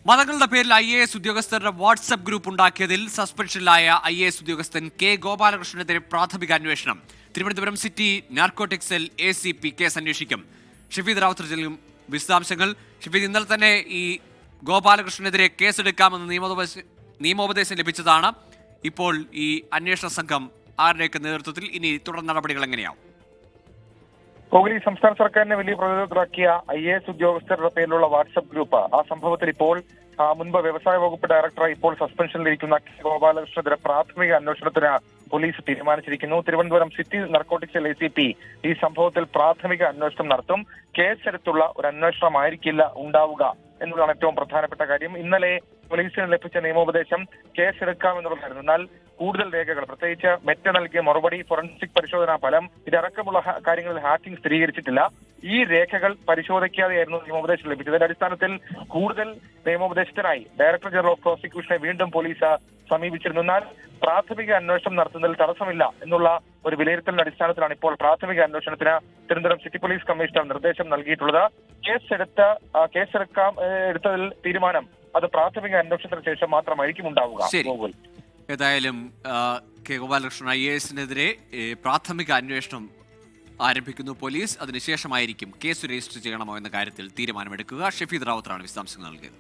മതങ്ങളുടെ പേരിൽ IAS ഉദ്യോഗസ്ഥരുടെ വാട്സ്ആപ്പ് ഗ്രൂപ്പ് ഉണ്ടാക്കിയതിൽ സസ്പെൻഷനിലായ IAS ഉദ്യോഗസ്ഥൻ കെ ഗോപാലകൃഷ്ണനെതിരെ പ്രാഥമിക അന്വേഷണം. Thiruvananthapuram city narcotic cell ACP case അന്വേഷിക്കും. ഷഫീദ് റാവുത്തർ ചെല്ലും വിശദാംശങ്ങൾ. ഷഫീദ്, ഇന്നലെ തന്നെ ഈ ഗോപാലകൃഷ്ണനെതിരെ കേസെടുക്കാമെന്ന് നിയമോപദേശം ലഭിച്ചതാണ്. ഇപ്പോൾ ഈ അന്വേഷണ സംഘം ആരുടെയൊക്കെ നേതൃത്വത്തിൽ ഇനി തുടർ നടപടികൾ എങ്ങനെയാവും? കോഹ്ലി സംസ്ഥാന സർക്കാരിനെ വലിയ പ്രതിരോധത്തിലാക്കിയ IAS ഉദ്യോഗസ്ഥരുടെ പേരിലുള്ള വാട്സ്ആപ്പ് ഗ്രൂപ്പ്, ആ സംഭവത്തിൽ ഇപ്പോൾ മുൻപ് വ്യവസായ വകുപ്പ് ഡയറക്ടറായി ഇപ്പോൾ സസ്പെൻഷനിലിരിക്കുന്ന ഗോപാലകൃഷ്ണനെതിരെ പ്രാഥമിക അന്വേഷണത്തിന് പോലീസ് തീരുമാനിച്ചിരിക്കുന്നു. തിരുവനന്തപുരം സിറ്റി നാർക്കോട്ടിക്സ് ACP ഈ സംഭവത്തിൽ പ്രാഥമിക അന്വേഷണം നടത്തും. കേസെടുത്തുള്ള ഒരു അന്വേഷണമായിരിക്കില്ല ഉണ്ടാവുക എന്നുള്ളതാണ് ഏറ്റവും പ്രധാനപ്പെട്ട കാര്യം. ഇന്നലെ പോലീസിന് ലഭിച്ച നിയമോപദേശം കേസെടുക്കാമെന്നുള്ളതായിരുന്നു. എന്നാൽ കൂടുതൽ രേഖകൾ, പ്രത്യേകിച്ച് മെറ്റ നൽകിയ മറുപടി, ഫോറൻസിക് പരിശോധനാ ഫലം, ഇതടക്കമുള്ള കാര്യങ്ങളിൽ ഹാക്കിംഗ് സ്ഥിരീകരിച്ചിട്ടില്ല. ഈ രേഖകൾ പരിശോധിക്കാതെയായിരുന്നു നിയമോപദേശം ലഭിച്ചത്. ഇതിന്റെ അടിസ്ഥാനത്തിൽ കൂടുതൽ നിയമോപദേശത്തിനായി ഡയറക്ടർ ജനറൽ ഓഫ് പ്രോസിക്യൂഷനെ വീണ്ടും പോലീസ് സമീപിച്ചിരുന്നു. എന്നാൽ പ്രാഥമിക അന്വേഷണം നടത്തുന്നതിൽ തടസ്സമില്ല എന്നുള്ള ഒരു വിലയിരുത്തലിന്റെ അടിസ്ഥാനത്തിലാണ് ഇപ്പോൾ പ്രാഥമിക അന്വേഷണത്തിന് തിരുവനന്തപുരം സിറ്റി പോലീസ് കമ്മീഷണർ നിർദ്ദേശം നൽകിയിട്ടുള്ളത്. എടുത്തതിൽ തീരുമാനം അത് പ്രാഥമിക അന്വേഷണത്തിന് ശേഷം മാത്രമായിരിക്കും ഉണ്ടാവുക. ഏതായാലും കെ ഗോപാലകൃഷ്ണൻ IASനെതിരെ പ്രാഥമിക അന്വേഷണം ആരംഭിക്കുന്നു പോലീസ്. അതിനുശേഷമായിരിക്കും കേസ് രജിസ്റ്റർ ചെയ്യണമോ എന്ന കാര്യത്തിൽ തീരുമാനമെടുക്കുക. ഷഫീദ് റാവുത്തറാണ് വിശദാംശങ്ങൾ നൽകിയത്.